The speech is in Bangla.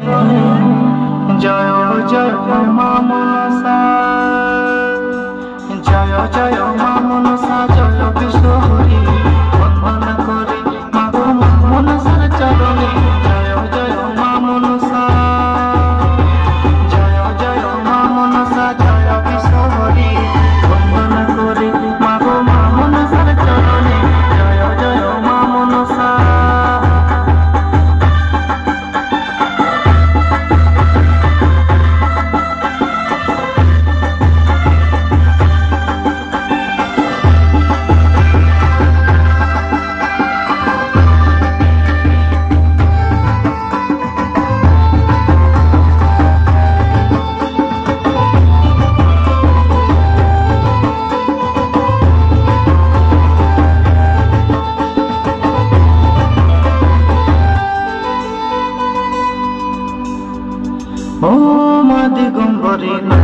জয় জয় মা মনসা, জয় জয় মা মনসা, জয় বিশ্বহরি বন্দনা করে মা গো মা মনসার চরণে। জয় জয় মা মনসা, জয় জয় মা মনসা, জয় বিশ্বহরি বন্দনা করে মা গো মা মনসার চরণে। জয় জয় মা মনসা। ও মা দিগম্বরী না